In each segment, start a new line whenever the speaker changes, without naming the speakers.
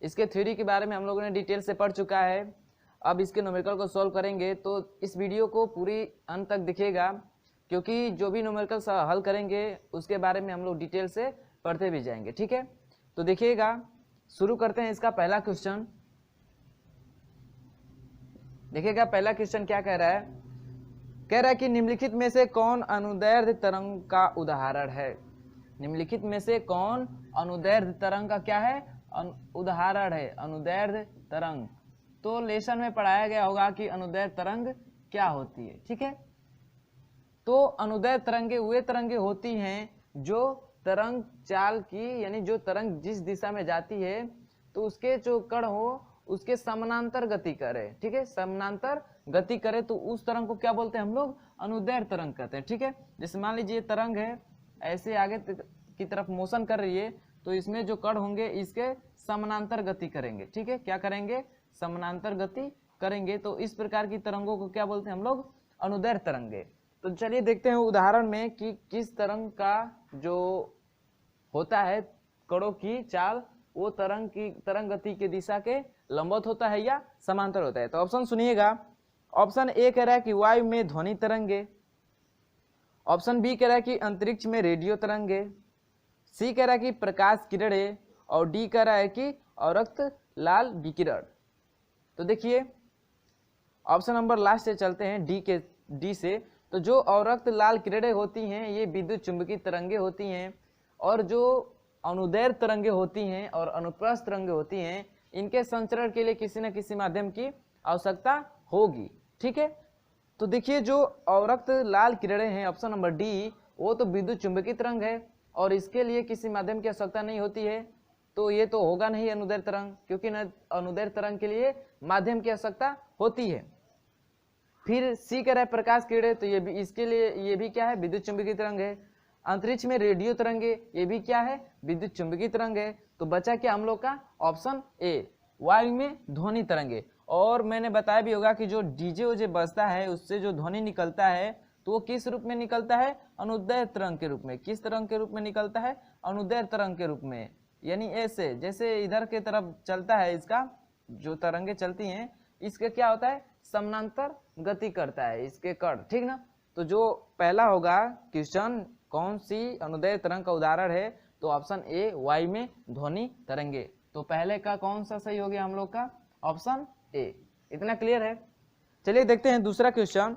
इसके थ्योरी के बारे में हम लोगों ने डिटेल से पढ़ चुका है। अब इसके न्यूमेरिकल को सॉल्व करेंगे तो इस वीडियो को पूरी अंत तक दिखेगा, क्योंकि जो भी न्यूमेरिकल हल करेंगे उसके बारे में हम लोग डिटेल से पढ़ते भी जाएंगे। ठीक है, तो देखिएगा, शुरू करते हैं इसका पहला क्वेश्चन। देखिएगा पहला क्वेश्चन क्या कह रहा है। कह रहा है कि निम्नलिखित में से कौन अनुदैर्ध्य तरंग का उदाहरण है। निम्नलिखित में से कौन अनुदैर्ध्य तरंग का क्या है, उदाहरण है। अनुदैर्ध्य तरंग तो लेसन में पढ़ाया गया होगा कि अनुदैर्ध्य तरंग क्या होती है। ठीक है, तो अनुदैर्ध्य तरंगे वे तरंगे होती हैं जो तरंग चाल की, यानी जो तरंग जिस दिशा में जाती है तो उसके जो कण हो उसके समानांतर गति करे। ठीक है, समानांतर गति करे तो उस तरंग को क्या बोलते हैं हम लोग, अनुदैर्ध्य तरंग कहते हैं। ठीक है, जैसे मान लीजिए तरंग है ऐसे आगे की तरफ मोशन कर रही है, तो इसमें जो कण होंगे इसके समानांतर गति करेंगे। ठीक है, क्या करेंगे, समानांतर गति करेंगे। तो इस प्रकार की तरंगों को क्या बोलते हैं हम लोग, अनुदैर्ध्य तरंगे। तो चलिए देखते हैं उदाहरण में कि किस तरंग का जो होता है कणों की चाल वो तरंग गति के दिशा के लंबवत होता है या समांतर होता है। तो ऑप्शन सुनिएगा। ऑप्शन ए कह रहा है कि वायु में ध्वनि तरंगे। ऑप्शन बी कह रहा है कि अंतरिक्ष में रेडियो तरंगे। सी कह रहा है कि प्रकाश किरणें। और डी कह रहा है कि अवरक्त लाल विकिरण। तो देखिए ऑप्शन नंबर लास्ट से चलते हैं, डी से। तो जो अवरक्त लाल किरणें होती हैं ये विद्युत चुंबकीय तरंगे होती हैं, और जो अनुदैर्ध्य तरंगे होती हैं और अनुप्रस्थ तरंगे होती हैं इनके संचरण के लिए किसी न किसी माध्यम की आवश्यकता होगी। ठीक है, तो देखिए जो अवरक्त लाल किरणें हैं ऑप्शन नंबर डी, वो तो विद्युत चुंबकीय तरंग है और इसके लिए किसी माध्यम की आवश्यकता नहीं होती है, तो ये तो होगा नहीं अनुदैर्ध्य तरंग, क्योंकि अनुदैर्ध्य तरंग के लिए माध्यम की आवश्यकता होती है। फिर सी कह रहा है प्रकाश किरणें, तो ये भी इसके लिए ये भी क्या है, विद्युत चुंबकीय तरंग है। अंतरिक्ष में रेडियो तरंगे, ये भी क्या है, विद्युत चुंबकीय तरंग है। तो बचा क्या हम लोग का, ऑप्शन ए, वायु में ध्वनि तरंगे। और मैंने बताया भी होगा कि जो डीजे ओजे बजता है उससे जो ध्वनि निकलता है तो वो किस रूप में निकलता है, अनुदैर्ध्य तरंग के रूप में। किस तरंग के रूप में निकलता है, अनुदैर्ध्य तरंग के रूप में। यानी ऐसे जैसे इधर के तरफ चलता है, इसका जो तरंगे चलती हैं इसके क्या होता है, समानांतर गति करता है इसके कण। ठीक ना, तो जो पहला होगा क्वेश्चन कौन सी अनुदैर्ध्य तरंग का उदाहरण है, तो ऑप्शन ए, वायु में ध्वनि तरंगे। तो पहले का कौन सा सही हो गया हम लोग का, ऑप्शन ए। इतना क्लियर है। चलिए देखते हैं दूसरा क्वेश्चन।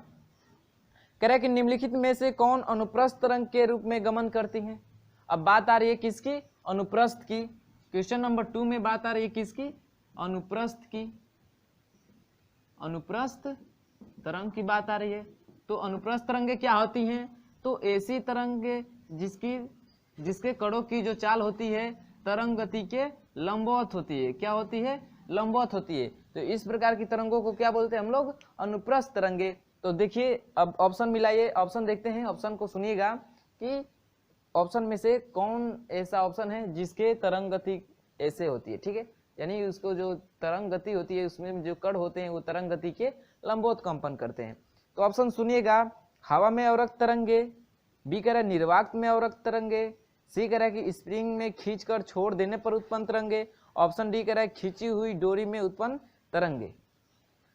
कह रहा है कि निम्नलिखित में से कौन अनुप्रस्थ तरंग के रूप में गमन करती है। अब बात आ रही है किसकी, अनुप्रस्थ की। क्वेश्चन नंबर 2 में बात आ रही है किसकी, अनुप्रस्थ की। अनुप्रस्थ तरंग की बात आ रही है। तो अनुप्रस्थ तरंगे क्या होती हैं, तो ऐसी तरंगे जिसके कणों की जो चाल होती है तरंग गति के लंबवत होती है। क्या होती है, लंबवत होती है। तो इस प्रकार की तरंगों को क्या बोलते हैं हम लोग, अनुप्रस्थ तरंगे। तो देखिए अब ऑप्शन मिलाइए, ऑप्शन देखते हैं। ऑप्शन को सुनिएगा कि ऑप्शन में से कौन ऐसा ऑप्शन है जिसके तरंग गति ऐसे होती है। ठीक है, यानी उसको जो तरंग गति होती है उसमें जो कण होते हैं वो तरंग गति के लंबवत कंपन करते हैं। तो ऑप्शन सुनिएगा, हवा में अवरक्त तरंगे। बी कह रहा है निर्वात में अवरक्त तरंगे। सी कह रहा है कि स्प्रिंग में खींचकर छोड़ देने पर उत्पन्न तरंगे। ऑप्शन डी कह रहा है खींची हुई डोरी में उत्पन्न तरंगे।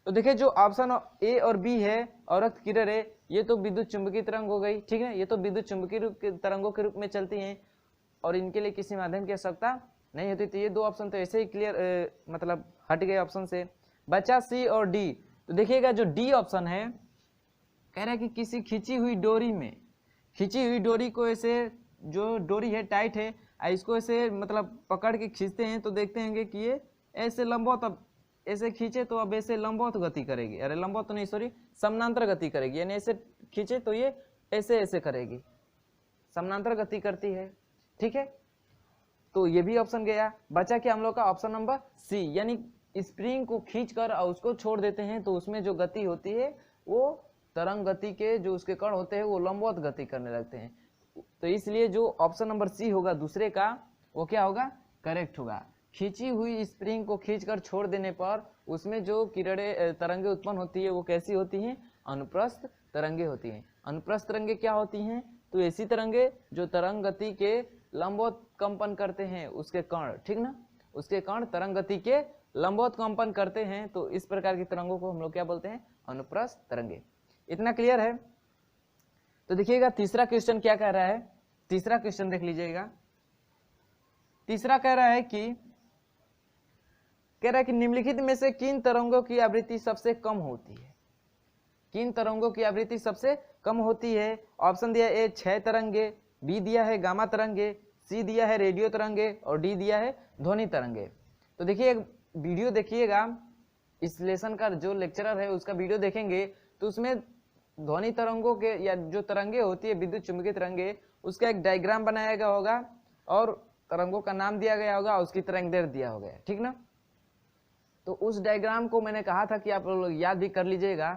तो देखिए जो ऑप्शन ए और बी है अवरक्त किरणें, ये तो विद्युत चुंबकीय तरंग हो गई। ठीक है, ये तो विद्युत चुंबकीय तरंगों के रूप में चलती हैं और इनके लिए किसी माध्यम की आवश्यकता नहीं होती। तो ये दो ऑप्शन तो ऐसे ही क्लियर मतलब हट गए ऑप्शन से। बचा सी और डी। तो देखिएगा जो डी ऑप्शन है कह रहा है कि किसी खींची हुई डोरी में, खींची हुई डोरी को ऐसे, जो डोरी है टाइट है, इसको ऐसे मतलब पकड़ के खींचते हैं तो देखते हैं कि ये ऐसे लंबवत, अब ऐसे खींचे तो अब ऐसे लंबवत गति करेगी। अरे लंबवत तो नहीं, सॉरी, समानांतर गति करेगी। यानी ऐसे खींचे तो ये ऐसे ऐसे करेगी, समानांतर गति करती है। ठीक है, तो ये भी ऑप्शन गया। बचा क्या हम लोग का, ऑप्शन नंबर सी, यानी स्प्रिंग को खींचकर और उसको छोड़ देते हैं तो उसमें जो गति होती है वो तरंग गति के जो उसके कण होते हैं वो लंबवत गति करने लगते हैं। तो इसलिए जो ऑप्शन नंबर सी होगा दूसरे का, वो क्या होगा, करेक्ट होगा। खींची हुई स्प्रिंग को खींचकर छोड़ देने पर उसमें जो किरणें तरंगे उत्पन्न होती है वो कैसी होती हैं, अनुप्रस्थ तरंगे होती हैं। अनुप्रस्थ तरंगे क्या होती हैं, तो ऐसी तरंगे जो तरंग गति के लंबवत कंपन करते हैं उसके कण। ठीक ना, उसके कण तरंग गति के लंबवत कंपन करते हैं, तो इस प्रकार की तरंगों को हम लोग क्या बोलते हैं? अनुप्रस्थ तरंगे। इतना क्लियर है? तो देखिएगा तीसरा क्वेश्चन क्या कह रहा है। तीसरा क्वेश्चन देख लीजिएगा। तीसरा कह रहा है कि निम्नलिखित में से किन तरंगों की आवृत्ति सबसे कम होती है? किन तरंगों की आवृत्ति सबसे कम होती है? ऑप्शन दिया है ए क्षय तरंगे, बी दिया है गामा तरंगे, सी दिया है रेडियो तरंगे और डी दिया है ध्वनि तरंगे। तो देखिए एक वीडियो देखिएगा, इस लेसन का जो लेक्चरर है उसका वीडियो देखेंगे तो उसमें ध्वनि तरंगों के या जो तरंगे होती है विद्युत चुंबकीय तरंगे, उसका एक डायग्राम बनाया गया होगा और तरंगों का नाम दिया गया होगा, उसकी तरंगदैर्घ्य दिया होगा, ठीक ना। तो उस डायग्राम को मैंने कहा था कि आप लोग याद भी कर लीजिएगा,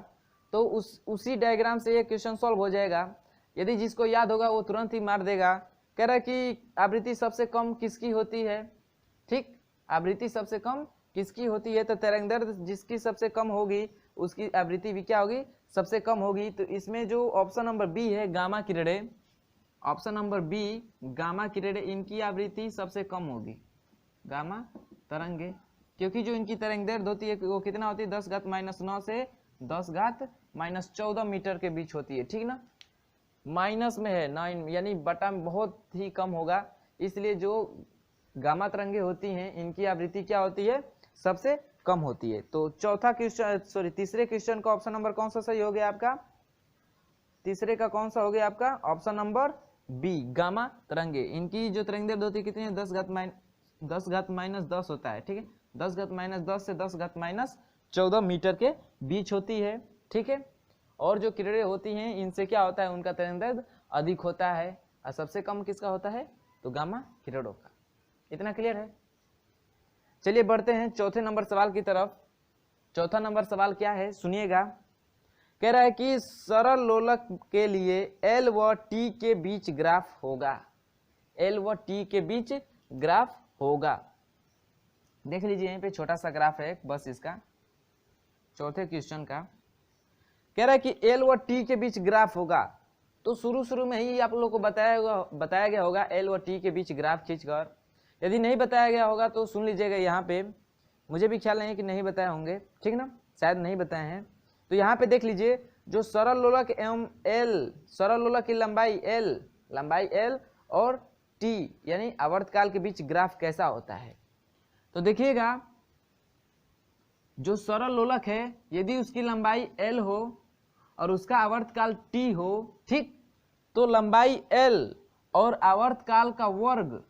तो उसी डायग्राम से ये क्वेश्चन सॉल्व हो जाएगा। यदि जिसको याद होगा वो तुरंत ही मार देगा। कह रहा है कि आवृत्ति सबसे कम किसकी होती है? ठीक, आवृत्ति सबसे कम किसकी होती है? तो तरंगदैर्घ्य जिसकी सबसे कम होगी उसकी आवृत्ति भी क्या होगी? सबसे कम होगी। तो इसमें जो ऑप्शन नंबर बी है गामा किरणें, ऑप्शन नंबर बी गामा किरणें, इनकी आवृत्ति सबसे कम होगी, गामा तरंगे, क्योंकि जो इनकी तरंगदैर्घ्य होती है वो कितना होती है? 10⁻⁹ से 10⁻14 मीटर के बीच होती है, ठीक ना। माइनस में है 9, यानी बटा में बहुत ही कम होगा, इसलिए जो गामा तरंगे होती हैं इनकी आवृत्ति क्या होती है? सबसे कम होती है। तो चौथा क्वेश्चन तीसरे क्वेश्चन का ऑप्शन नंबर कौन सा सही हो गया आपका? तीसरे का कौन सा हो गया आपका? ऑप्शन नंबर बी गामा तरंगे। इनकी जो तरंगदैर्घ्य होती है कितनी है? 10⁻10 होता है, ठीक है। 10⁻10 से 10⁻14 मीटर के बीच होती है, ठीक है। और जो किरणें होती हैं इनसे क्या होता है? उनका तरंगदैर्घ्य अधिक होता है, और सबसे कम किसका होता है? तो गामा किरणों का। इतना क्लियर है? चलिए बढ़ते हैं चौथे नंबर सवाल की तरफ। चौथा नंबर सवाल क्या है सुनिएगा। कह रहा है कि सरल लोलक के लिए L व T के बीच ग्राफ होगा, L व T के बीच ग्राफ होगा। देख लीजिए यहीं पे छोटा सा ग्राफ है बस इसका, चौथे क्वेश्चन का। कह रहा है कि L व T के बीच ग्राफ होगा। तो शुरू में ही आप लोगों को बताया गया होगा L व T के बीच ग्राफ खींचकर। यदि नहीं बताया गया होगा तो सुन लीजिएगा, यहाँ पे मुझे भी ख्याल नहीं है कि नहीं बताए होंगे, ठीक ना, शायद नहीं बताए हैं। तो यहाँ पे देख लीजिए जो सरल लोलक एवं L, सरल लोलक की लंबाई L और T यानी आवर्तकाल के बीच ग्राफ कैसा होता है। तो देखिएगा जो सरल लोलक है यदि उसकी लंबाई L हो और उसका आवर्तकाल T हो, ठीक, तो लंबाई L और आवर्तकाल का वर्ग,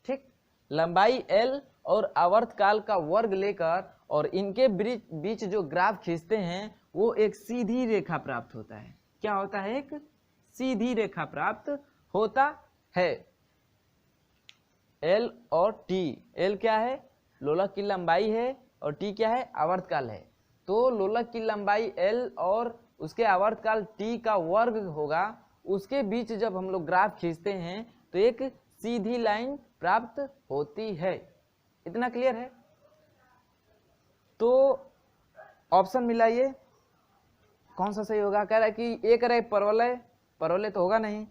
ठीक, लंबाई L और आवर्तकाल का वर्ग लेकर और इनके बीच जो ग्राफ खींचते हैं वो एक सीधी रेखा प्राप्त होता है। क्या होता है? एक सीधी रेखा प्राप्त होता है। L और T, L क्या है? लोलक की लंबाई है और T क्या है? आवर्तकाल है। तो लोलक की लंबाई L और उसके आवर्तकाल T का वर्ग होगा, उसके बीच जब हम लोग ग्राफ खींचते हैं तो एक सीधी लाइन प्राप्त होती है। इतना क्लियर है? तो ऑप्शन मिलाइए कौन सा सही होगा। कह रहा है कि एक कह रहा है परवलय, परवलय तो होगा नहीं।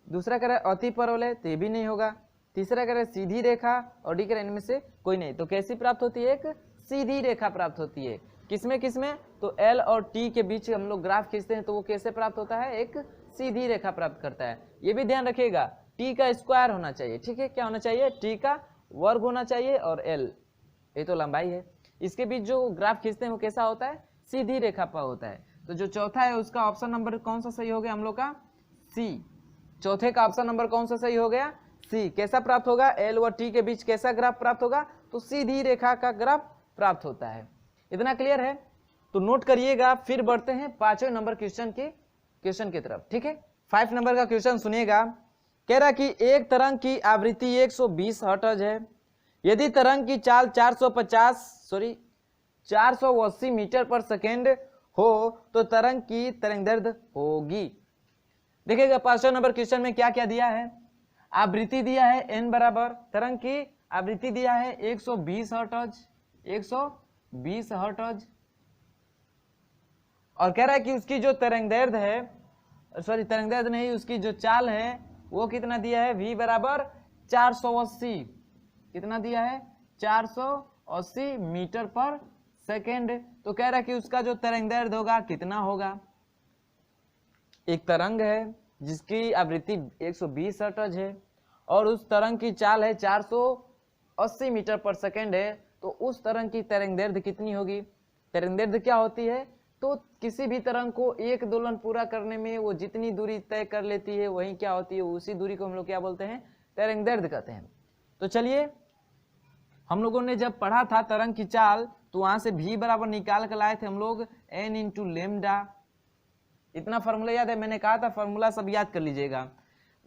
दूसरा कह रहा है अति परवलय, तो ये भी नहीं होगा। तीसरा कह रहा है सीधी रेखा और डी कह रहा है इनमें से कोई नहीं। तो कैसी प्राप्त होती है? एक सीधी रेखा प्राप्त होती है। किसमें? तो L और T के बीच हम लोग ग्राफ खींचते हैं तो वो कैसे प्राप्त होता है? एक सीधी रेखा प्राप्त करता है। ये भी ध्यान रखिएगा, T का स्क्वायर होना चाहिए, ठीक है। क्या होना चाहिए? T का वर्ग होना चाहिए और L ये तो लंबाई है। इसके बीच जो ग्राफ खींचते हैं वो कैसा होता है? सीधी रेखा पर होता है। तो जो चौथा है उसका ऑप्शन नंबर कौन सा सही हो गया हम लोग का? सी। चौथे का ऑप्शन नंबर कौन सा सही हो गया? सी। कैसा प्राप्त होगा? L व T के बीच कैसा ग्राफ प्राप्त होगा? तो सीधी रेखा का ग्राफ प्राप्त होता है। इतना क्लियर है? तो नोट करिएगा। फिर बढ़ते हैं 5वें नंबर क्वेश्चन की तरफ, ठीक है। 5 नंबर का क्वेश्चन सुनिएगा। कह रहा कि एक तरंग की आवृत्ति 120 हर्ट्ज है। यदि तरंग की चाल 480 मीटर पर सेकेंड हो तो तरंग की तरंगदैर्घ्य होगी। देखिएगा 5वें नंबर क्वेश्चन में क्या क्या दिया है। आवृत्ति दिया है n बराबर, तरंग की आवृत्ति दिया है 120 हर्ट्ज, 120 हर्ट्ज, और कह रहा है कि उसकी जो तरंगदैर्घ्य है, तरंगदैर्घ्य नहीं, उसकी जो चाल है वो कितना दिया है? v बराबर 480। कितना दिया है? 480 मीटर पर सेकेंड। तो कह रहा है कि उसका जो तरंगदैर्ध्य होगा कितना होगा। एक तरंग है जिसकी आवृत्ति 120 हर्ट्ज है और उस तरंग की चाल है 480 मीटर पर सेकेंड है, तो उस तरंग की तरंगदैर्ध्य कितनी होगी। तरंगदैर्ध्य क्या होती है, तो किसी भी तरंग को एक दोलन पूरा करने में वो जितनी दूरी तय कर लेती है वही क्या होती है, उसी दूरी को हम लोग क्या बोलते हैं, तरंगदैर्ध्य कहते हैं। तो चलिए हम लोगों ने जब पढ़ा था तरंग की चाल, तो वहां से v बराबर निकाल कर लाए थे हम लोग n इंटू लेमडा। इतना फार्मूला याद है, मैंने कहा था फार्मूला सब याद कर लीजिएगा।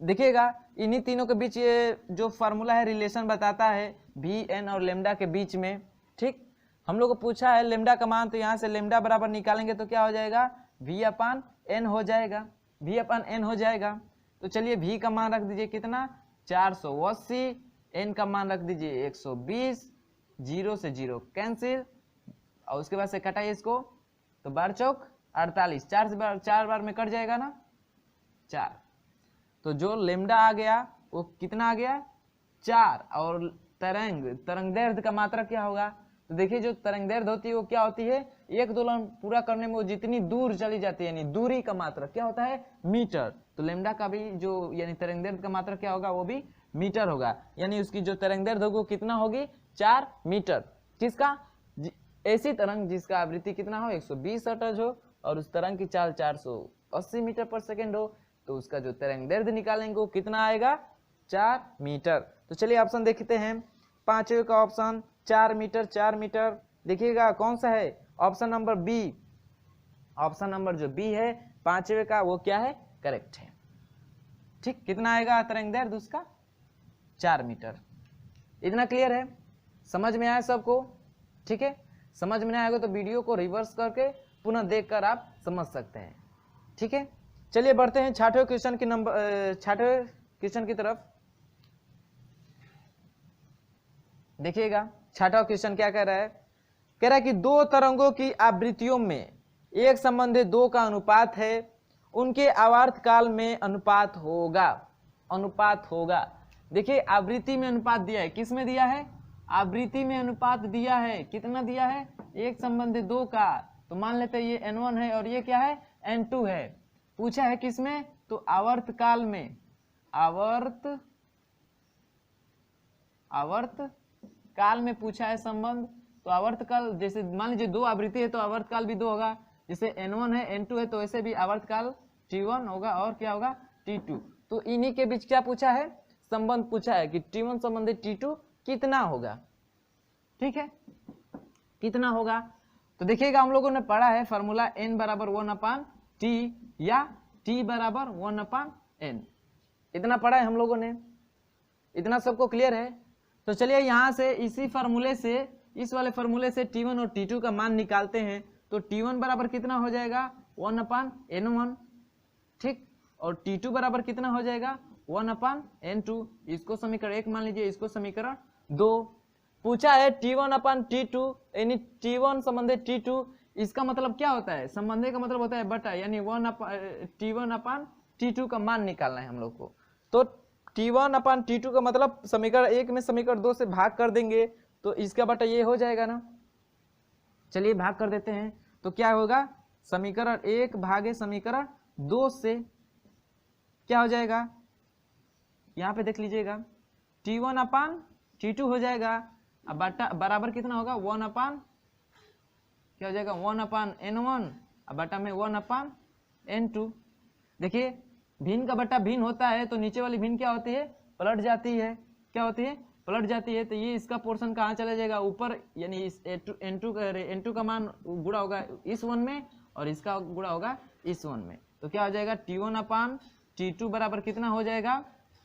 देखिएगा इन्हीं तीनों के बीच ये जो फार्मूला है रिलेशन बताता है वी एन और लेमडा के बीच में। ठीक, हम लोग को पूछा है लेमडा का मान, तो यहाँ से लेमडा बराबर निकालेंगे तो क्या हो जाएगा, v अपान एन हो जाएगा, v अपान एन हो जाएगा। तो चलिए v का मान रख दीजिए कितना, 480, n का मान रख दीजिए 120, 0 से 0 कैंसिल, और उसके बाद से कटाइए इसको, तो बार चौक 48, 4 बार में कट जाएगा ना 4। तो जो लेमडा आ गया वो कितना आ गया 4, और तरंगदैर्ध्य का मात्रा क्या होगा। तो देखिए जो तरंगदैर्ध्य होती है वो क्या होती है, एक दोलन पूरा करने में वो जितनी दूर चली जाती है यानी दूरी का मात्रा क्या होता है, मीटर। तो लेमडा का भी जो यानी तरंगदैर्ध्य का मात्रा क्या होगा, वो भी मीटर होगा, यानी उसकी जो तरंगदैर्ध्य होगी वो कितना होगी, 4 मीटर। किसका, ऐसी तरंग जिसका आवृत्ति कितना हो, 120 हर्ट्ज हो और उस तरंग की चाल 480 मीटर पर सेकेंड हो, तो उसका जो तरंगदैर्ध्य निकालेंगे वो कितना आएगा, 4 मीटर। तो चलिए ऑप्शन देखते हैं, पांचवे का ऑप्शन 4 मीटर, 4 मीटर। देखिएगा कौन सा है, option number B, option number जो बी है पांचवे का वो क्या है, करेक्ट है। ठीक, कितना आएगा तरंगदैर्ध्य उसका, 4 मीटर। इतना क्लियर है, समझ में आया सबको। ठीक है, समझ में नहीं आएगा तो वीडियो को रिवर्स करके पुनः देखकर आप समझ सकते हैं। ठीक है, चलिए बढ़ते हैं छठवें क्वेश्चन की छठवें क्वेश्चन की तरफ। देखिएगा छठा क्वेश्चन क्या कह रहा है, कह रहा है कि दो तरंगों की आवृत्तियों में एक संबंधित 2 का अनुपात है, उनके आवर्त काल में अनुपात होगा, अनुपात होगा। देखिए आवृत्ति में अनुपात दिया है, किस में दिया है, आवृत्ति में अनुपात दिया है, कितना दिया है, एक संबंधित 2 का। तो मान लेते हैं ये n1 है और ये क्या है, n2 है। पूछा है किसमें, तो आवर्त काल में, आवर्त काल में पूछा है संबंध। तो आवर्त काल जैसे मान लीजिए 2 आवृत्ति है तो आवर्त काल भी 2 होगा, जैसे n1 है n2 है तो ऐसे भी आवर्त काल t1 होगा और क्या होगा t2। तो इन्हीं के बीच क्या पूछा है, संबंध पूछा है कि t1 संबंधित t2 कितना होगा। ठीक है, कितना होगा। तो देखिएगा हम लोगों ने पढ़ा है फॉर्मूला n बराबर 1/t या t बराबर 1/n, इतना पढ़ा है हम लोगों ने, इतना सबको क्लियर है। तो चलिए यहाँ से इसी फार्मूले से, इस वाले फार्मूले से t1 और t2 का मान निकालते हैं। तो t1 बराबर कितना हो जाएगा, 1/n1। ठीक, और t2 बराबर कितना हो जाएगा, 1/n2। इसको समीकरण 1 मान लीजिए, इसको समीकरण 2। पूछा है t1/t2 यानी t1 संबंधित t2, इसका मतलब क्या होता है, संबंध का मतलब होता है बटा, यानी t1/t2 का मान निकालना है हम लोग को। तो t1/t2 का मतलब समीकरण 1 में समीकरण 2 से भाग कर देंगे तो इसका बटा ये हो जाएगा ना। चलिए भाग कर देते हैं, तो क्या होगा, समीकरण 1 भागे समीकरण 2 से क्या हो जाएगा, यहाँ पे देख लीजिएगा t1/t2 हो जाएगा, अब बटा बराबर कितना होगा, 1/ क्या हो जाएगा 1/n1, अब बटा में 1/n2। देखिए भिन्न का बटा भिन्न होता है तो नीचे वाली भिन्न क्या होती है, पलट जाती है, क्या होती है, पलट जाती है। तो ये इसका पोर्शन कहाँ चला जाएगा, ऊपर, यानी इस n2 का मान गुणा होगा इस 1 में और इसका गुणा होगा इस 1 में। तो क्या हो जाएगा t1/t2 बराबर कितना हो जाएगा,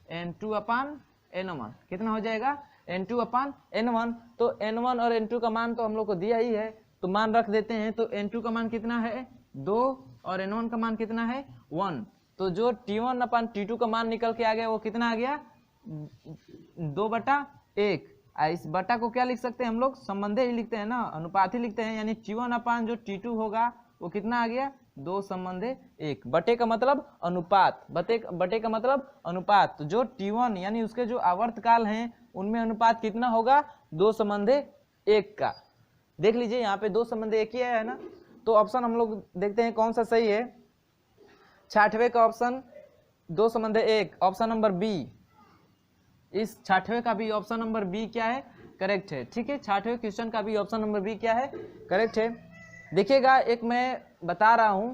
n2/n1, कितना हो जाएगा, n2/n1। तो n1 और n2 का मान तो हम लोग को दिया ही है, तो मान रख देते हैं। तो n2 का मान कितना है 2 और n1 का मान कितना है 1। तो जो t1/t2 का मान निकल के आ गया वो कितना आ गया, 2/1। इस बटा को क्या लिख सकते हैं हम लोग, संबंध ही लिखते हैं ना, अनुपात ही लिखते हैं, यानी t1/t2 होगा वो कितना आ गया, 2/1। बटे का मतलब अनुपात, बटे का मतलब अनुपात। तो जो t1 यानी उसके जो आवर्त काल हैं उनमें अनुपात कितना होगा, 2:1 का। देख लीजिए यहाँ पे 2:1 ही है ना, तो ऑप्शन हम लोग देखते हैं कौन सा सही है। 6वें का ऑप्शन 2:1, ऑप्शन नंबर बी। इस 6वें का भी ऑप्शन नंबर बी क्या है, करेक्ट है। ठीक है, 6वें क्वेश्चन का भी ऑप्शन नंबर बी क्या है, करेक्ट है। देखिएगा, एक मैं बता रहा हूँ,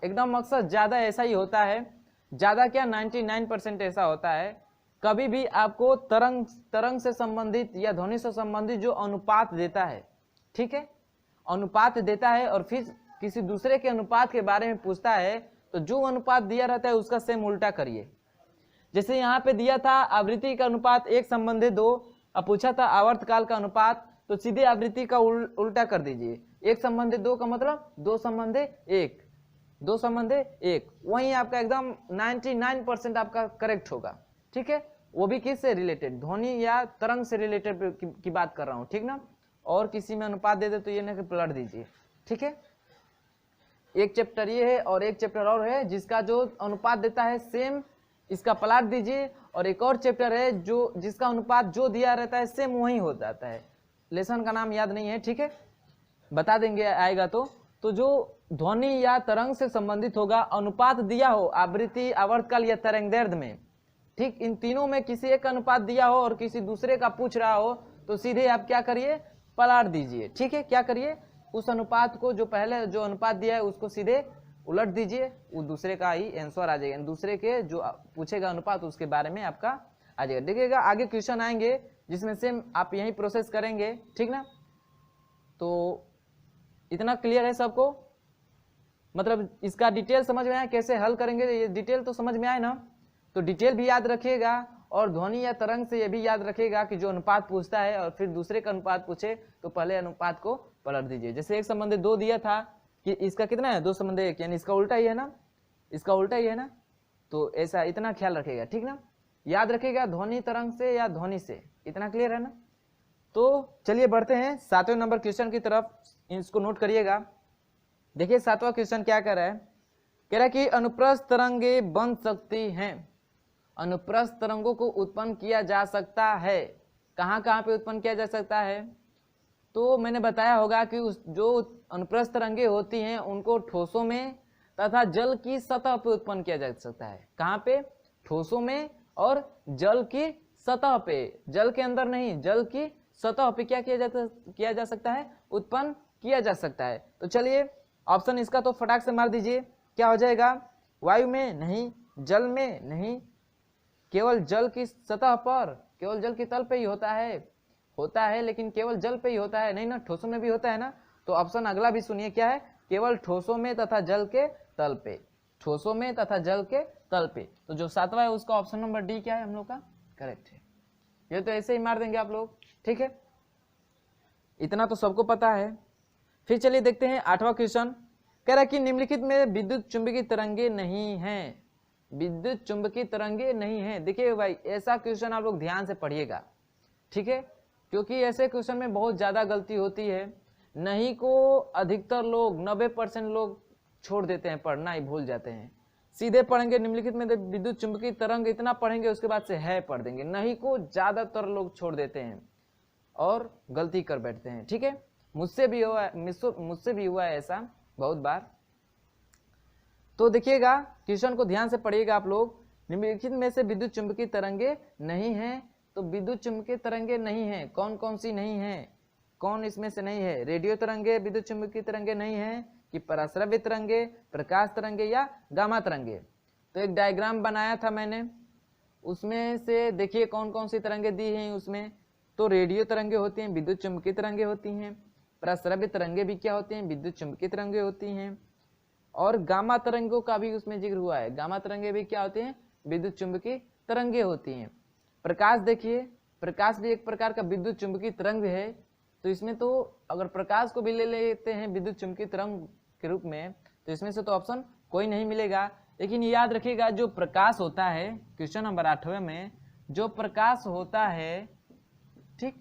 एकदम मकसद ज़्यादा ऐसा ही होता है, ज़्यादा क्या 99% ऐसा होता है। कभी भी आपको तरंग से संबंधित या ध्वनि से संबंधित जो अनुपात देता है, ठीक है, अनुपात देता है और फिर किसी दूसरे के अनुपात के बारे में पूछता है, तो जो अनुपात दिया रहता है उसका सेम उल्टा करिए। जैसे यहाँ पे दिया था आवृत्ति का अनुपात 1:2, अब पूछा था आवर्तकाल का अनुपात, तो सीधे आवृत्ति का उल्टा कर दीजिए। 1:2 का मतलब 2:1, 2:1, वही आपका एकदम 99% आपका करेक्ट होगा। ठीक है, वो भी किससे रिलेटेड, ध्वनि या तरंग से रिलेटेड की बात कर रहा हूँ, ठीक ना। और किसी में अनुपात दे दे तो ये ना कि पलट दीजिए। ठीक है, एक चैप्टर ये है और एक चैप्टर और है जिसका जो अनुपात देता है सेम इसका पलट दीजिए, और एक और चैप्टर है जो जिसका अनुपात जो दिया रहता है सेम वही हो जाता है। लेसन का नाम याद नहीं है, ठीक है, बता देंगे आएगा तो जो ध्वनि या तरंग से संबंधित होगा, अनुपात दिया हो आवृत्ति, आवर्तकाल या तरंगदैर्ध्य में, ठीक, इन तीनों में किसी एक अनुपात दिया हो और किसी दूसरे का पूछ रहा हो, तो सीधे आप क्या करिए, पलट दीजिए। ठीक है, क्या करिए, उस अनुपात को जो पहले जो अनुपात दिया है उसको सीधे उलट दीजिए, वो दूसरे का ही आंसर आ जाएगा, दूसरे के जो पूछेगा अनुपात उसके बारे में आपका आ जाएगा। देखिएगा आगे क्वेश्चन आएंगे जिसमें सेम आप यही प्रोसेस करेंगे, ठीक ना। तो इतना क्लियर है सबको, मतलब इसका डिटेल समझ में आया, कैसे हल करेंगे ये डिटेल तो समझ में आए ना। तो डिटेल भी याद रखिएगा और ध्वनि या तरंग से ये भी याद रखिएगा कि जो अनुपात पूछता है और फिर दूसरे का अनुपात पूछे तो पहले अनुपात को पलट दीजिए। जैसे 1:2 दिया था कि इसका कितना है 2:1, यानी इसका उल्टा ही है ना, इसका उल्टा ही है ना, तो ऐसा इतना ख्याल रखिएगा, ठीक ना। याद रखिएगा ध्वनि तरंग से या ध्वनि से, इतना क्लियर है ना। तो चलिए बढ़ते हैं 7वें नंबर क्वेश्चन की तरफ, इसको नोट करिएगा। देखिए 7वां क्वेश्चन क्या कह रहा है, कह रहा है कि अनुप्रस्थ तरंगे बन सकती हैं, अनुप्रस्थ तरंगों को उत्पन्न किया जा सकता है। कहाँ कहाँ पे उत्पन्न किया जा सकता है, तो मैंने बताया होगा कि उस जो अनुप्रस्थ तरंगे होती हैं उनको ठोसों में तथा जल की सतह पे उत्पन्न किया जा सकता है। कहाँ पे, ठोसों में और जल की सतह पे, जल के अंदर नहीं, जल की सतह पे क्या किया जा सकता है, उत्पन्न किया जा सकता है। तो चलिए ऑप्शन इसका तो फटाक से मार दीजिए, क्या हो जाएगा, वायु में नहीं, जल में नहीं, केवल जल की सतह पर, केवल जल की तल पे ही होता है लेकिन केवल जल पे ही होता है, नहीं ना, ठोसों में भी होता है ना। तो ऑप्शन अगला भी सुनिए, क्या है, केवल ठोसों में तथा जल के तल पे, ठोसों में तथा जल के तल पे। तो जो 7वां है उसका ऑप्शन नंबर डी क्या है हम लोग का, करेक्ट है। ये तो ऐसे ही मार देंगे आप लोग, ठीक है, इतना तो सबको पता है। फिर चलिए देखते हैं 8वां क्वेश्चन, कह रहा है कि निम्नलिखित में विद्युत चुंबकीय तरंगे नहीं हैं, विद्युत चुंबकीय तरंगे नहीं हैं। देखिए भाई ऐसा क्वेश्चन आप लोग ध्यान से पढ़िएगा, ठीक है, क्योंकि ऐसे क्वेश्चन में बहुत ज्यादा गलती होती है। नहीं को अधिकतर लोग 90% लोग छोड़ देते हैं, पढ़ना ही भूल जाते हैं, सीधे पढ़ेंगे निम्नलिखित में विद्युत चुंबकीय तरंग, इतना पढ़ेंगे उसके बाद से है पढ़ देंगे। नहीं को ज्यादातर लोग छोड़ देते हैं और गलती कर बैठते हैं, ठीक है, मुझसे भी हुआ है ऐसा बहुत बार। तो देखिएगा क्वेश्चन को ध्यान से पढ़िएगा आप लोग, निम्नलिखित में से विद्युत चुंबकीय तरंगे नहीं हैं, तो विद्युत चुंबकीय तरंगे नहीं हैं, कौन कौन सी नहीं हैं, कौन इसमें से नहीं है, रेडियो तरंगे विद्युत चुंबकीय तरंगे नहीं है, कि पराश्रव्य तरंगे, प्रकाश तरंगे या गामा तरंगे। तो एक डायग्राम बनाया था मैंने, उसमें से देखिए कौन कौन सी तरंगे दी हैं उसमें। तो रेडियो तरंगे होती हैं, विद्युत चुंबकीय तरंगे होती हैं, पराश्रव्य तरंगे भी क्या होती हैं, विद्युत चुंबकीय तरंगे होती हैं, और गामा तरंगों का भी उसमें जिक्र हुआ है, गामा तरंगे भी क्या होती हैं, विद्युत चुंबकीय तरंगे होती हैं। प्रकाश देखिए, प्रकाश भी एक प्रकार का विद्युत चुंबकीय तरंग है, तो इसमें तो अगर प्रकाश को भी ले लेते हैं विद्युत चुंबकीय तरंग के रूप में, तो इसमें से तो ऑप्शन कोई नहीं मिलेगा। लेकिन याद रखिएगा जो प्रकाश होता है, क्वेश्चन नंबर 8वें में जो प्रकाश होता है, ठीक,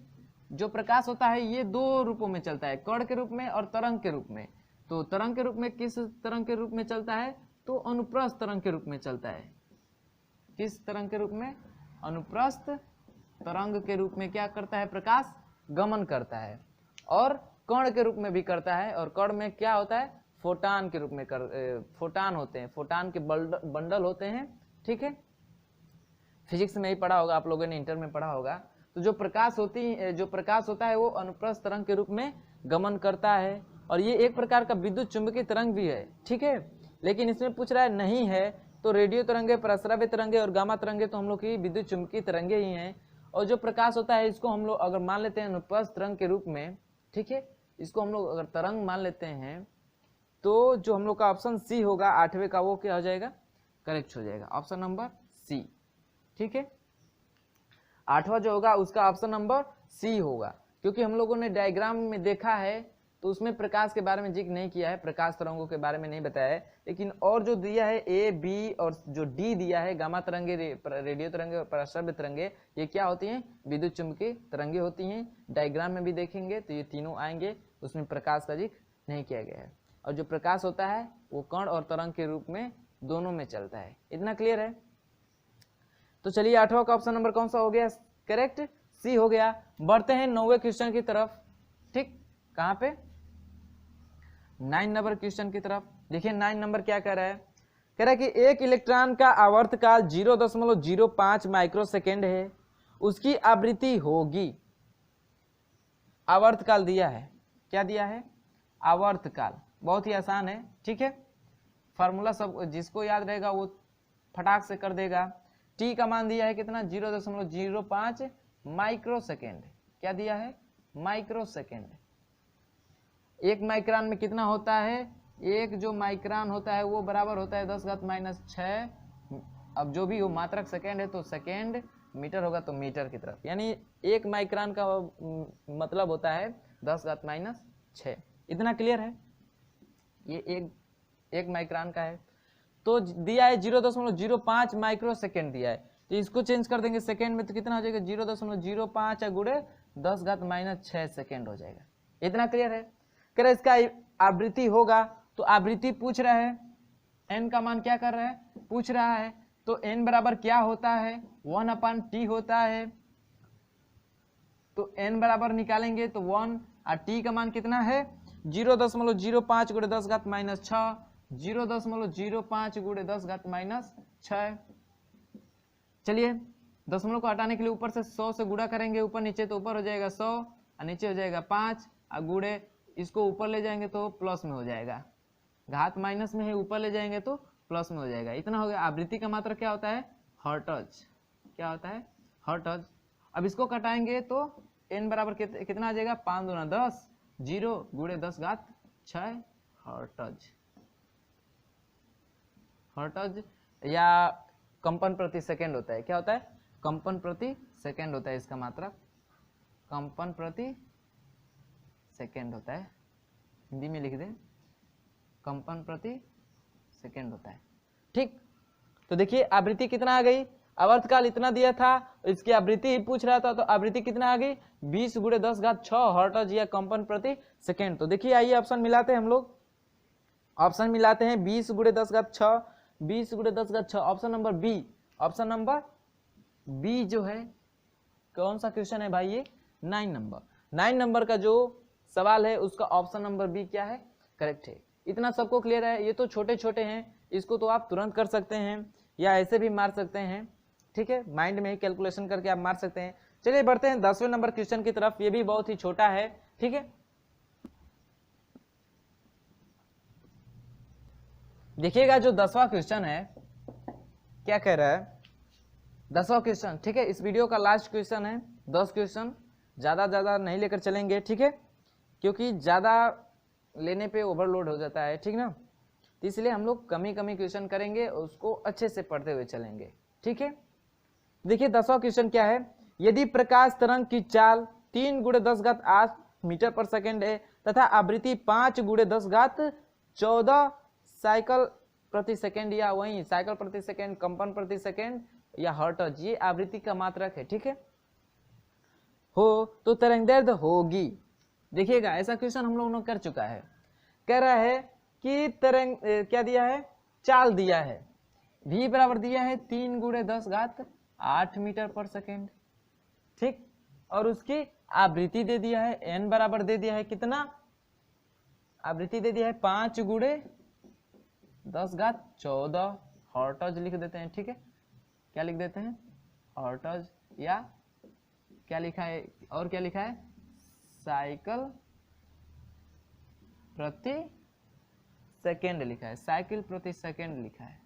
जो प्रकाश होता है ये दो रूपों में चलता है, कण के रूप में और तरंग के रूप में। तो तरंग के रूप में किस तरंग के रूप में चलता है, तो अनुप्रस्थ तरंग के रूप में चलता है। किस तरंग के रूप में, अनुप्रस्थ तरंग के रूप में क्या करता है, प्रकाश गमन करता है, और कण के रूप में भी करता है, और कण में क्या होता है, फोटान के रूप में फोटान होते हैं, फोटान के बंडल होते हैं, ठीक है, फिजिक्स में ही पढ़ा होगा आप लोगों ने, इंटर में पढ़ा होगा। तो जो प्रकाश होता है वो अनुप्रस्थ तरंग के रूप में गमन करता है, और ये एक प्रकार का विद्युत चुंबकीय तरंग भी है, ठीक है। लेकिन इसमें पूछ रहा है नहीं है, तो रेडियो तरंगे, प्रस्राव्य तरंगे और गामा तरंगे तो हम लोग की विद्युत चुंबकीय तरंगे ही हैं। और जो प्रकाश होता है इसको हम लोग अगर मान लेते हैं अनुप्रस्थ तरंग के रूप में, ठीक है, इसको हम लोग अगर तरंग मान लेते हैं, तो जो हम लोग का ऑप्शन सी होगा 8वें का, वो क्या हो जाएगा, करेक्ट हो जाएगा, ऑप्शन नंबर सी, ठीक है। 8वां जो होगा उसका ऑप्शन नंबर सी होगा, क्योंकि हम लोगों ने डायग्राम में देखा है तो उसमें प्रकाश के बारे में जिक्र नहीं किया है, प्रकाश तरंगों के बारे में नहीं बताया है, लेकिन और जो दिया है ए, बी और जो डी दिया है, गामा तरंगे, रेडियो तरंगे और प्रस्राव्य तरंगे, ये क्या होती हैं, विद्युत चुंबकीय तरंगे होती हैं। डायग्राम में भी देखेंगे तो ये तीनों आएंगे, उसमें प्रकाश का जिक्र नहीं किया गया है। और जो प्रकाश होता है वो कण और तरंग के रूप में दोनों में चलता है। इतना क्लियर है? तो चलिए 8वां का ऑप्शन नंबर कौन सा हो गया, करेक्ट, सी हो गया। बढ़ते हैं 9वें क्वेश्चन की तरफ, ठीक, कहां पे, 9 नंबर क्वेश्चन की तरफ। देखिए 9 नंबर क्या कह रहा है, कह रहा है कि एक इलेक्ट्रॉन का आवर्तकाल 0.05 माइक्रोसेकेंड है, उसकी आवृत्ति होगी, आवर्तकाल दिया है, क्या दिया है, आवर्तकाल, बहुत ही आसान है, ठीक है, फार्मूला सब जिसको याद रहेगा वो फटाक से कर देगा। टी का मान दिया है कितना, 0.05 माइक्रोसेकेंड, क्या दिया है, माइक्रोसेकेंड। एक माइक्रोन में कितना होता है, एक जो माइक्रोन होता है वो बराबर होता है 10⁻⁶। अब जो भी हो मात्रक सेकेंड है तो सेकेंड, मीटर होगा तो मीटर की तरफ, यानी एक माइक्रोन का मतलब होता है 10⁻⁶। इतना क्लियर है? ये एक माइक्रोन का है, तो दिया है 0.05 माइक्रोसेकेंड दिया है, तो इसको चेंज कर देंगे सेकेंड में तो कितना हो जाएगा, 0.05 गुणे 10⁻⁶ सेकेंड हो जाएगा। इतना क्लियर है? कह रहे इसका आवृत्ति होगा, तो आवृत्ति पूछ रहा है, n का मान क्या कर रहा है, पूछ रहा है, तो n बराबर क्या होता है, 1/t होता है, तो n बराबर निकालेंगे तो 1, और t का मान कितना है, 0.05 गुणे 10⁻⁶, 0.05 गुणे 10⁻⁶। चलिए दशमलव को हटाने के लिए ऊपर से 100 से गुणा करेंगे, ऊपर नीचे तो ऊपर हो जाएगा 100 और नीचे हो जाएगा 5, और गुणे इसको ऊपर ले जाएंगे तो प्लस में हो जाएगा, घात माइनस में है, ऊपर ले जाएंगे तो प्लस में हो जाएगा। इतना हो गया। आवृत्ति का मात्रा क्या होता है, हर्ट्ज, क्या होता है, हर्ट्ज। अब इसको कटाएंगे तो n बराबर कितना आ जाएगा, 5 दूना 10, 0 गुणे 10⁻⁶ हर्ट्ज। हर्ट्ज या कंपन प्रति सेकेंड होता है, क्या होता है, कंपन प्रति सेकेंड होता है, इसका मात्रा कंपन प्रति सेकेंड होता है, हिंदी में लिख दें, कंपन प्रति सेकेंड होता है, ठीक। तो देखिए आवृत्ति कितना आ गई, आवर्तकाल इतना दिया था, इसकी आवृत्ति ही पूछ रहा था, तो आवृत्ति कितना आ गई, 20 गुणे 10⁻⁶ हर्ट्ज या कंपन प्रति सेकेंड। तो देखिए आइए ऑप्शन मिलाते हैं हम लोग, ऑप्शन मिलाते हैं, 20 गुणे 10⁻⁶, 20 गुणे 10⁻⁶, option number B, option number B जो है कौन सा क्वेश्चन है भाई, ये 9 नंबर का जो सवाल है उसका ऑप्शन नंबर बी क्या है, करेक्ट है। इतना सबको क्लियर है? ये तो छोटे छोटे हैं, इसको तो आप तुरंत कर सकते हैं या ऐसे भी मार सकते हैं, ठीक है, माइंड में ही कैलकुलेशन करके आप मार सकते हैं। चलिए बढ़ते हैं 10वें नंबर क्वेश्चन की तरफ, ये भी बहुत ही छोटा है, ठीक है। देखिएगा जो 10वां क्वेश्चन है क्या कह रहा है, 10वां क्वेश्चन, ठीक है, इस वीडियो का लास्ट क्वेश्चन है। 10 क्वेश्चन ज्यादा नहीं लेकर चलेंगे, ठीक है, क्योंकि ज्यादा लेने पे ओवरलोड हो जाता है, ठीक ना, तो इसलिए हम लोग कमी क्वेश्चन करेंगे, उसको अच्छे से पढ़ते हुए चलेंगे, ठीक है। देखिए 10वां क्वेश्चन क्या है, यदि प्रकाश तरंग की चाल 3 गुणे 10⁸ मीटर पर सेकेंड है तथा आवृत्ति 5 गुणे 10⁻14 साइकिल प्रति सेकेंड, या वही साइकिल प्रति सेकेंड, कंपन प्रति सेकेंड या हर्ट्ज, ये आवृत्ति का मात्रक है, ठीक है, हो तो तरंगदैर्ध्य होगी। देखिएगा ऐसा क्वेश्चन हम लोगों ने कर चुका है, कह रहा है कि तरंग क्या दिया है, चाल दिया है, v बराबर दिया है 3 गुणे 10⁸ मीटर पर सेकेंड, ठीक, और उसकी आवृत्ति दे दिया है n बराबर दे दिया है कितना, आवृत्ति दे दिया है 5 गुणे 10⁻14 हर्ट्ज लिख देते हैं। ठीक है, क्या लिख देते हैं, हर्ट्ज, या क्या लिखा है, और क्या लिखा है, साइकिल प्रति सेकेंड लिखा है, साइकिल प्रति सेकेंड लिखा है।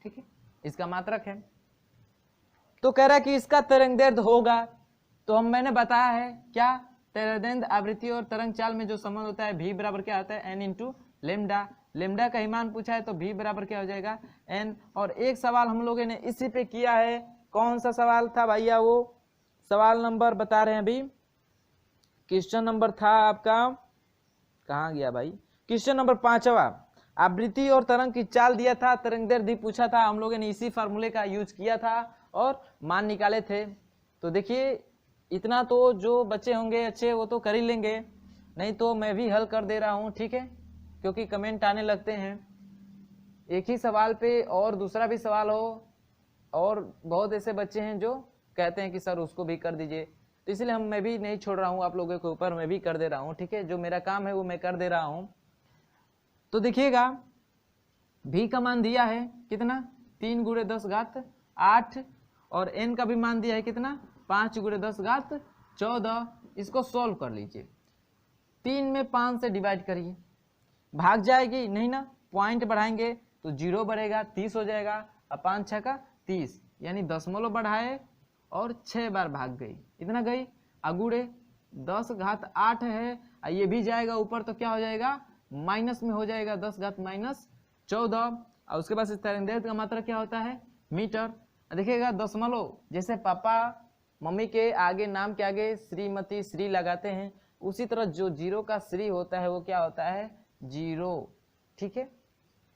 ठीक है, इसका मात्रक है। तो कह रहा है कि इसका तरंग दैर्ध्य होगा, तो मैंने बताया है क्या, तरंग आवृत्ति और तरंग चाल में जो संबंध होता है v बराबर क्या होता है, n इंटू लेमडा। लेमडा का ही मान पूछा है तो v बराबर क्या हो जाएगा, n। और एक सवाल हम लोगों ने इसी पे किया है, कौन सा सवाल था भैया, वो सवाल नंबर बता रहे हैं अभी, क्वेश्चन नंबर था आपका, कहाँ गया भाई, क्वेश्चन नंबर 5वां, आवृत्ति और तरंग की चाल दिया था, तरंग दैर्ध्य पूछा था, हम लोगों ने इसी फार्मूले का यूज किया था और मान निकाले थे। तो देखिए इतना तो जो बच्चे होंगे अच्छे वो तो कर ही लेंगे, नहीं तो मैं भी हल कर दे रहा हूँ। ठीक है, क्योंकि कमेंट आने लगते हैं एक ही सवाल पे और दूसरा भी सवाल हो, और बहुत ऐसे बच्चे हैं जो कहते हैं कि सर उसको भी कर दीजिए, तो इसलिए मैं भी नहीं छोड़ रहा हूँ आप लोगों के ऊपर, मैं भी कर दे रहा हूँ। ठीक है, जो मेरा काम है वो मैं कर दे रहा हूँ। तो देखिएगा v का मान दिया है कितना, 3 गुणे 10⁸, और n का भी मान दिया है कितना, 5 गुणे 10⁻14। इसको सॉल्व कर लीजिए, 3 में 5 से डिवाइड करिए, भाग जाएगी नहीं ना, पॉइंट बढ़ाएंगे तो 0 बढ़ेगा, 30 हो जाएगा, अब 5 6 का 30, यानी दशमलव बढ़ाए और 6 बार भाग गई, इतना गई, अगुड़े 10⁸ है, ये भी जाएगा ऊपर तो क्या हो जाएगा, माइनस में हो जाएगा 10⁻14। और उसके बाद इस तरंग दैर्ध्य का मात्रा क्या होता है, मीटर। देखिएगा दशमलव, जैसे पापा मम्मी के आगे, नाम के आगे श्रीमती श्री लगाते हैं, उसी तरह जो जीरो का श्री होता है वो क्या होता है, जीरो। ठीक है,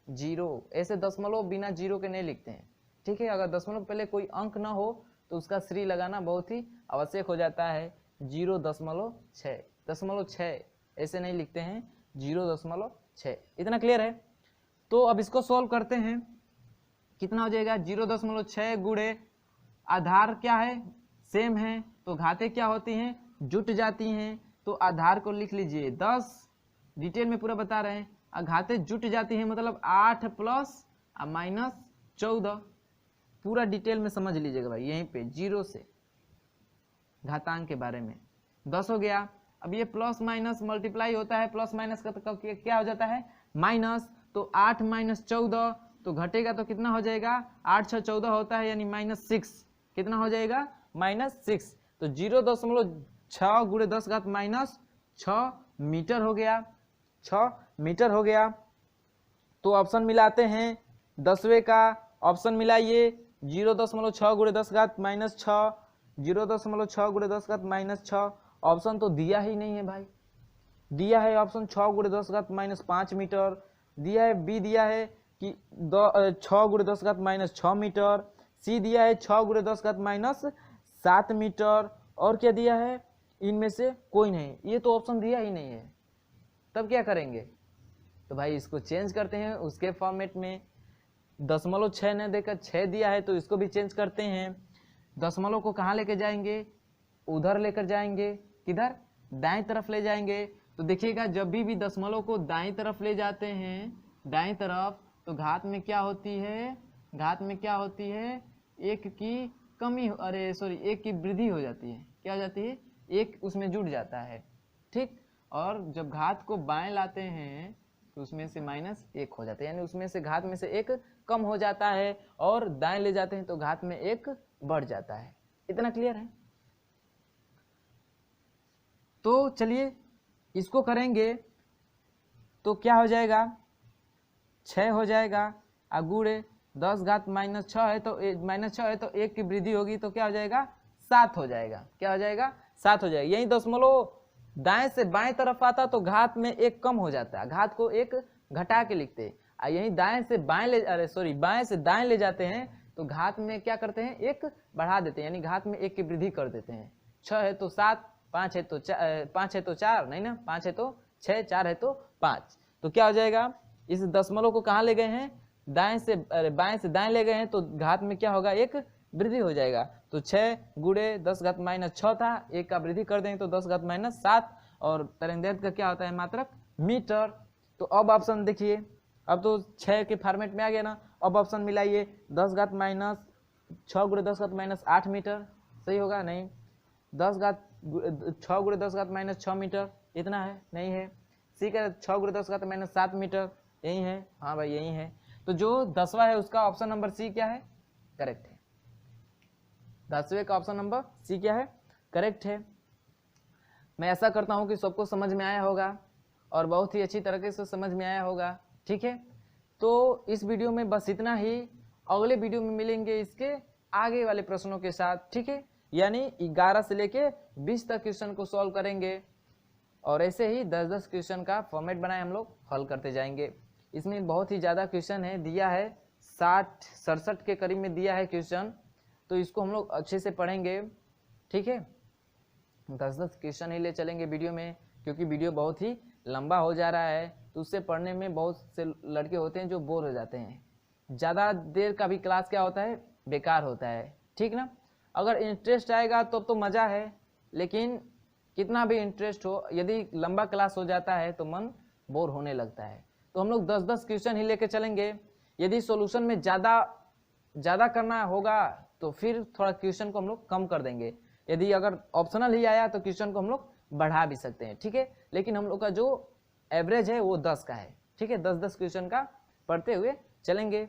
जीरो, ऐसे दशमलव बिना जीरो के नहीं लिखते हैं। ठीक है, अगर दशमलव पहले कोई अंक ना हो तो उसका श्री लगाना बहुत ही आवश्यक हो जाता है, 0.6, 0.6 ऐसे नहीं लिखते हैं, 0.6। इतना क्लियर है। तो अब इसको सॉल्व करते हैं, कितना हो जाएगा, 0.6 गुणे आधार क्या है, सेम है, तो घातें क्या होती हैं, जुट जाती हैं, तो आधार को लिख लीजिए 10, डिटेल में पूरा बता रहे हैं, घातें जुट जाती हैं मतलब 8 प्लस -14, पूरा डिटेल में समझ लीजिएगा भाई, यहीं पे 0 से घातांक के बारे में। 10 हो गया, अब ये प्लस माइनस मल्टीप्लाई होता है, प्लस माइनस का तो क्या हो जाता है, माइनस, तो 8 - 14 तो घटेगा तो कितना हो जाएगा, 8 6 14 होता है, यानी -6, कितना हो जाएगा, -6, तो 0.6 गुणे 10⁻- 6 मीटर हो गया, 6 मीटर हो गया। तो ऑप्शन मिलाते हैं, 10वें का ऑप्शन मिलाइए, 0.6 गुणे 10⁻-6, 0.6 गुणे 10⁻-6, ऑप्शन तो दिया ही नहीं है भाई, दिया है ऑप्शन 6 गुणे 10⁻-5 मीटर, दिया है बी, दिया है कि 6 गुणे 10⁻-6 मीटर, सी दिया है 6 गुणे 10⁻-7 मीटर, और क्या दिया है, इनमें से कोई नहीं, ये तो ऑप्शन दिया ही नहीं है। तब क्या करेंगे, तो भाई इसको चेंज करते हैं उसके फॉर्मेट में, 0.6 न देकर 6 दिया है तो इसको भी चेंज करते हैं। दशमलव को कहाँ लेके जाएंगे, उधर लेकर जाएंगे, किधर, दाएं तरफ ले जाएंगे। तो देखिएगा जब भी दशमलव को दाएं तरफ ले जाते हैं, दाएं तरफ, तो घात में क्या होती है, घात में क्या होती है, एक की कमी, अरे सॉरी, एक की वृद्धि हो जाती है, क्या हो जाती है, एक उसमें जुड़ जाता है। ठीक, और जब घात को बाएं लाते हैं तो उसमें से -1 हो जाता है, यानी उसमें से घात में से 1 कम हो जाता है, और दाएं ले जाते हैं तो घात में 1 बढ़ जाता है। इतना क्लियर है। तो चलिए इसको करेंगे तो क्या हो जाएगा, 6 हो जाएगा, अगुड़े 10⁻-6 है तो -6 है तो 1 की वृद्धि होगी तो क्या हो जाएगा, 7 हो जाएगा, क्या हो जाएगा, 7 हो जाएगा। यही दशमलव दाएं से बाएं तरफ आता तो घात में 1 कम हो जाता है, घात को 1 घटा के लिखते हैं, यही दाएं से बाएं ले, अरे सॉरी, बाएं से दाएं ले जाते हैं तो घात में क्या करते हैं, 1 बढ़ा देते हैं, यानी घात में 1 की वृद्धि कर देते हैं। 6 है तो 7, 5 है तो 4, नहीं ना, 5 है तो 6, 4 है तो 5, तो क्या हो जाएगा, इस दशमलव को कहाँ ले गए हैं, दाएं से, अरे बाएं से दाएं ले गए हैं तो घात में क्या होगा, 1 वृद्धि हो जाएगा। तो 6 गुणे 10 घात माइनस 6 था, 1 का वृद्धि कर देंगे तो 10 घात माइनस 7, और तरंगदैर्घ्य का क्या होता है मात्रक मीटर। तो अब ऑप्शन देखिए, अब तो 6 के फॉर्मेट में आ गया ना। अब ऑप्शन मिलाइए, 10 घात माइनस 6 गुणे 10 घात माइनस 8 मीटर, सही होगा नहीं। 6 गुणे 10 घात माइनस 6 मीटर, इतना है नहीं है। सी का 6 गुणे 10 घात माइनस 7 मीटर, यही है, हाँ भाई यही है। तो जो 10वां है उसका ऑप्शन नंबर सी क्या है, करेक्ट है। 10वें का ऑप्शन नंबर सी क्या है, करेक्ट है। मैं ऐसा करता हूं कि सबको समझ में आया होगा और बहुत ही अच्छी तरीके से समझ में आया होगा, ठीक है। तो इस वीडियो में बस इतना ही, अगले वीडियो में मिलेंगे इसके आगे वाले प्रश्नों के साथ, ठीक है। यानी 11 से लेके 20 तक क्वेश्चन को सॉल्व करेंगे और ऐसे ही 10-10 क्वेश्चन का फॉर्मेट बनाए हम लोग हल करते जाएंगे। इसमें बहुत ही ज़्यादा क्वेश्चन है, दिया है 60-67 के करीब में दिया है क्वेश्चन, तो इसको हम लोग अच्छे से पढ़ेंगे, ठीक है। 10-10 क्वेश्चन ही ले चलेंगे वीडियो में, क्योंकि वीडियो बहुत ही लंबा हो जा रहा है। तो उससे पढ़ने में बहुत से लड़के होते हैं जो बोर हो जाते हैं। ज़्यादा देर का भी क्लास क्या होता है, बेकार होता है, ठीक ना। अगर इंटरेस्ट आएगा तो मज़ा है, लेकिन कितना भी इंटरेस्ट हो, यदि लंबा क्लास हो जाता है तो मन बोर होने लगता है। तो हम लोग 10-10 क्वेश्चन ही लेके चलेंगे। यदि सॉल्यूशन में ज़्यादा करना होगा तो फिर थोड़ा क्वेश्चन को हम लोग कम कर देंगे। यदि अगर ऑप्शनल ही आया तो क्वेश्चन को हम लोग बढ़ा भी सकते हैं, ठीक है। लेकिन हम लोग का जो एवरेज है वो 10 का है, ठीक है। 10-10 क्वेश्चन का पढ़ते हुए चलेंगे।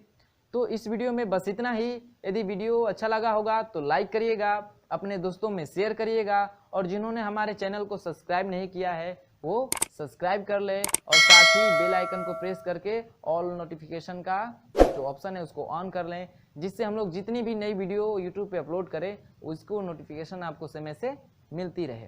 तो इस वीडियो में बस इतना ही। यदि वीडियो अच्छा लगा होगा तो लाइक करिएगा, अपने दोस्तों में शेयर करिएगा, और जिन्होंने हमारे चैनल को सब्सक्राइब नहीं किया है वो सब्सक्राइब कर ले, और साथ ही बेल आइकन को प्रेस करके ऑल नोटिफिकेशन का जो ऑप्शन है उसको ऑन कर लें, जिससे हम लोग जितनी भी नई वीडियो यूट्यूब पे अपलोड करें उसको नोटिफिकेशन आपको समय से मिलती रहे।